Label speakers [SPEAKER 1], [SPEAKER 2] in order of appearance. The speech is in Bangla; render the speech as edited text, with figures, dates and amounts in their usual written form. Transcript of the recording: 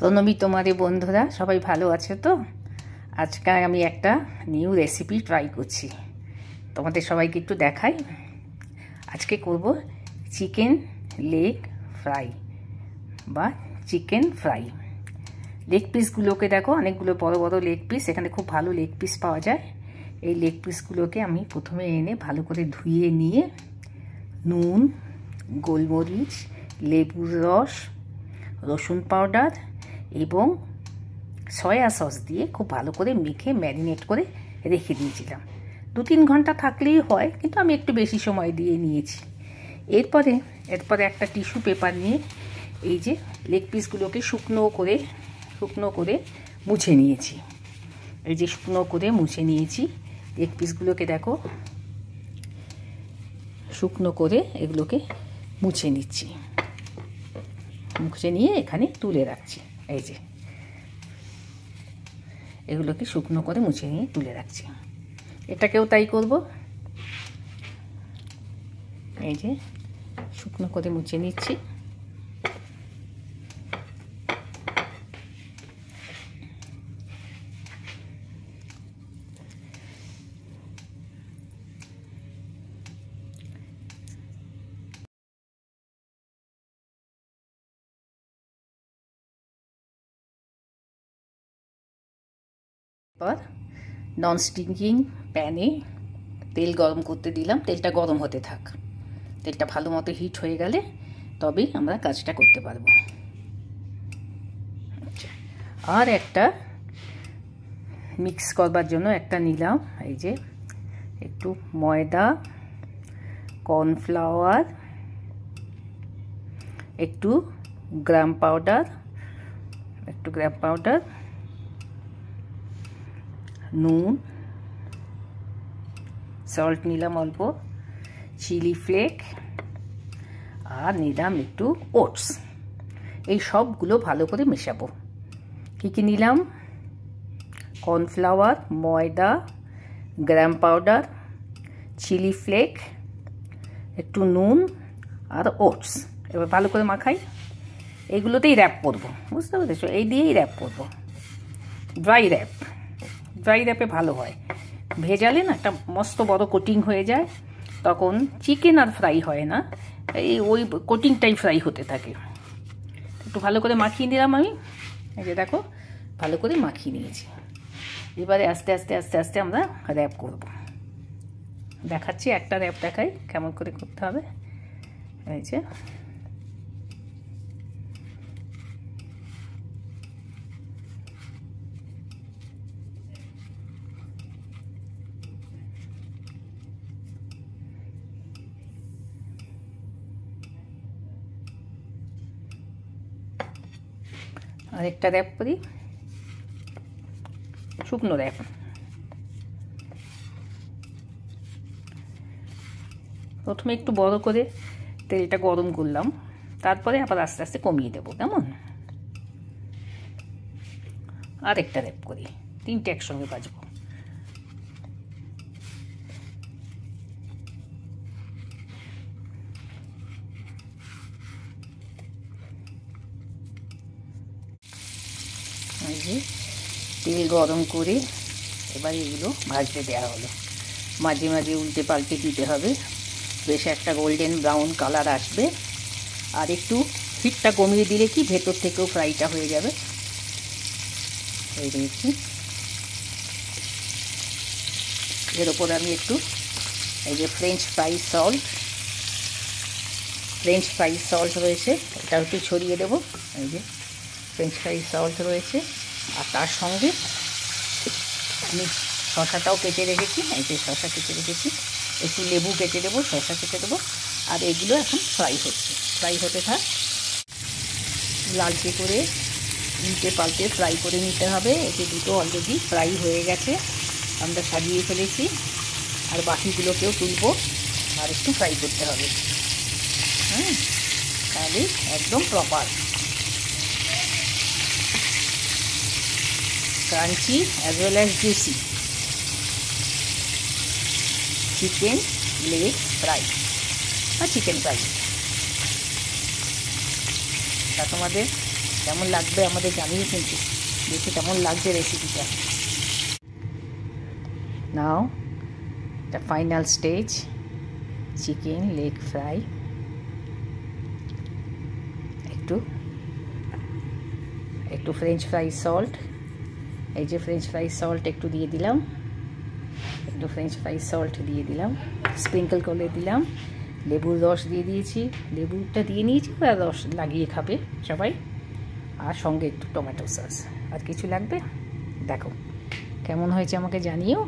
[SPEAKER 1] প্রণবী তোমাদের বন্ধুরা সবাই ভালো আছে তো? আজকে আমি একটা নিউ রেসিপি ট্রাই করছি, তোমাদের সবাইকে একটু দেখাই। আজকে করব চিকেন লেগ ফ্রাই বা চিকেন ফ্রাই। লেগ পিসগুলোকে দেখো, অনেকগুলো বড় বড় লেগ পিস, এখানে খুব ভালো লেগ পিস পাওয়া যায়। এই লেগ পিসগুলোকে আমি প্রথমে এনে ভালো করে ধুয়ে নিয়ে নুন, গোলমরিচ, লেবুর রস, রসুন পাউডার এবং সয়া সস দিয়ে খুব ভালো করে মেখে ম্যারিনেট করে রেখে দিয়েছিলাম। 2-3 ঘন্টা থাকলেই হয়, কিন্তু আমি একটু বেশি সময় দিয়ে নিয়েছি। এরপরে একটা টিস্যু পেপার নিয়ে এই যে লেগ পিসগুলোকে শুকনো করে মুছে নিয়েছি। এই যে শুকনো করে মুছে নিয়েছি লেগ পিসগুলোকে, দেখো শুকনো করে এগুলোকে মুছে নিচ্ছি। মুছে নিয়ে এখানে তুলে রাখছি। এই যে এগুলোকে শুকনো করে মুছে নিয়ে তুলে রাখছি। এটাকেও তাই করব। এই যে শুকনো করে মুছে নিচ্ছি। এরপর ননস্টিকিং প্যানে তেল গরম করতে দিলাম। তেলটা গরম হতে থাক। তেলটা ভালো মতো হিট হয়ে গেলে তবেই আমরা কাজটা করতে পারবো। আর একটা মিক্স করবার জন্য একটা নিলাম। এই যে একটু ময়দা, কর্নফ্লাওয়ার, একটু গ্রাম পাউডার, নুন, সল্ট নিলাম অল্প, চিলি ফ্লেক, আর নিলাম একটু ওটস। এই সবগুলো ভালো করে মেশাবো। কী নিলাম? কর্নফ্লাওয়ার, ময়দা, গ্রাম পাউডার, চিলি ফ্লেক, একটু নুন আর ওটস। এবার ভালো করে মাখাই। এইগুলোতেই র্যাপ করবো, বুঝতে পেরেছো? এই দিয়েই র্যাপ করবো। ড্রাই র্যাপে ভালো হয়। ভেজালে না একটা মস্ত বড় কোটিং হয়ে যায়, তখন চিকেন আর ফ্রাই হয় না, ওই কোটিংটাই ফ্রাই হতে থাকে। একটু ভালো করে মাখিয়ে নিলাম আমি। এই যে দেখো ভালো করে মাখিয়ে নিয়েছি। এবারে আস্তে আস্তে আমরা র্যাপ করব। দেখাচ্ছি, একটা র্যাপ দেখাই কেমন করে করতে হবে। এই যে আরেকটা র্যাপ করি, শুকনো র্যাপ। প্রথমে একটু বড় করে তেলটা গরম করলাম, তারপরে আবার আস্তে আস্তে কমিয়ে দেবো, কেমন? আরেকটা র্যাপ করি, 3টে একসঙ্গে ভাজবো। এই যে তেল গরম করে এবার এগুলো ভাজতে দেওয়া হলো। মাঝে মাঝে উল্টে পাল্টে দিতে হবে, বেশ একটা গোল্ডেন ব্রাউন কালার আসবে। আর একটু হিটটা কমিয়ে দিলে কি ভেতর থেকেও ফ্রাইটা হয়ে যাবে। এই দেখছি, এর ওপর আমি একটু এই যে ফ্রেঞ্চ ফ্রাই সল্ট রয়েছে, এটা একটু ছড়িয়ে দেবো। এই যে ফ্রেঞ্চ ফ্রাই সল্ট রয়েছে, আর তার সঙ্গে আমি শসাটাও কেটে রেখেছি। এই যে শসা কেটে রেখেছি, একটু লেবু কেটে দেবো, শসা কেটে দেবো। আর এগুলো এখন ফ্রাই হতে থাক। লালচে করে উল্টে পাল্টে ফ্রাই করে নিতে হবে। এতে দুটো অলরেডি ফ্রাই হয়ে গেছে, আমরা সাজিয়ে ফেলেছি। আর বাকিগুলোকেও তুলবো আর একটু ফ্রাই করতে হবে। তাহলে একদম proper crunchy as well as juicy chicken leg fry বা চিকেন ফ্রাই। তা তোমাদের কেমন লাগবে আমাদের জানিয়ে কিন্তু দেখি কেমন লাগছে রেসিপিটা। Now the final stage, chicken leg fry. একটু ফ্রেঞ্চ ফ্রাই সল্ট, এই যে ফ্রেঞ্চ ফ্রাই সল্ট একটু দিয়ে দিলাম, একটু ফ্রেঞ্চ ফ্রাই সল্ট দিয়ে দিলাম, স্প্রিঙ্কল করে দিলাম, লেবুর রস দিয়ে দিয়েছি, লেবুটা দিয়ে নিয়েছি, ওরা রস লাগিয়ে খাবে সবাই, আর সঙ্গে একটু টমেটো সস। আর কিছু লাগবে? দেখো কেমন হয়েছে আমাকে জানিও।